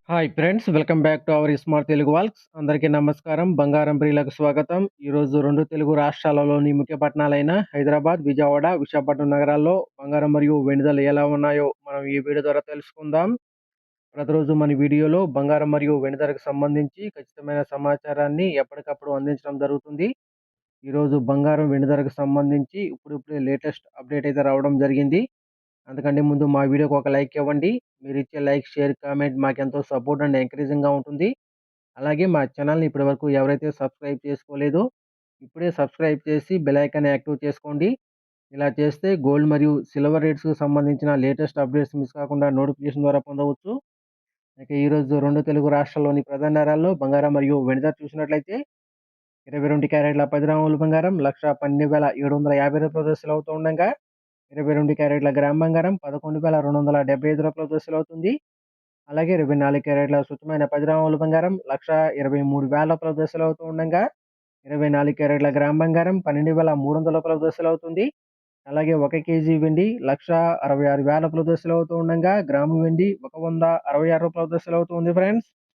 Hi friends, welcome back to our smart Telugu vlogs. అందరికీ నమస్కారం. బంగారం ప్రియులకు స్వాగతం. ఈరోజు 2 తెలుగు రాష్ట్రాలలోని ముఖ్య పట్టణాలైన హైదరాబాద్, విజయవాడ, విశాఖపట్నం నగరాల్లో బంగారం మరియు వెండి ధరలు ఎలా ఉన్నాయో మనం ఈ వీడియో ద్వారా తెలుసుకుందాం. ప్రతిరోజు మన వీడియోలో బంగారం మరియు వెండి ధరకు సంబంధించి ఖచ్చితమైన సమాచారాన్ని ఎప్పటికప్పుడు అందించడం జరుగుతుంది. ఈరోజు బంగారం, వెండి ధరకు సంబంధించి ఇప్పుడిప్పుడే లేటెస్ట్ అప్డేట్ అయితే రావడం జరిగింది. అందుకంటే ముందు మా వీడియోకి ఒక లైక్ ఇవ్వండి. మీరిచ్చే లైక్, షేర్, కామెంట్ మాకెంతో సపోర్ట్ అండ్ ఎంకరేజింగ్‌గా ఉంటుంది. అలాగే మా ఛానల్‌ని ఇప్పటివరకు ఎవరైతే సబ్స్క్రైబ్ చేసుకోలేదో ఇప్పుడే సబ్స్క్రైబ్ చేసి బెల్ ఐకాన్ యాక్టివ్ చేసుకోండి. ఇలా చేస్తే గోల్డ్ మరియు సిల్వర్ రేట్స్‌కి సంబంధించిన లేటెస్ట్ అప్డేట్స్ మిస్ కాకుండా నోటిఫికేషన్ ద్వారా పొందవచ్చు. ఇక ఈరోజు 2 తెలుగు రాష్ట్రాల్లోని ప్రధాన నగరాల్లో బంగారం మరియు వెండి ధర చూసినట్లయితే 22 క్యారెట్ల 10 గ్రాముల బంగారం రూ. 1,12,750 అవుతూ ఉండగా 22 క్యారెట్ల గ్రామ్ బంగారం రూ. 11,275 అవుతుంది. అలాగే 24 క్యారెట్ల స్వచ్ఛమైన 10 గ్రాముల బంగారం రూ. 1,23,000 అవుతూ ఉండగా 24 క్యారెట్ల గ్రామ్ బంగారం రూ. 12,300 అవుతుంది. అలాగే 1 కేజీ వెండి రూ. 1,66,000 అవుతూ ఉండగా గ్రాము వెండి రూ. 166 అవుతుంది ఫ్రెండ్స్.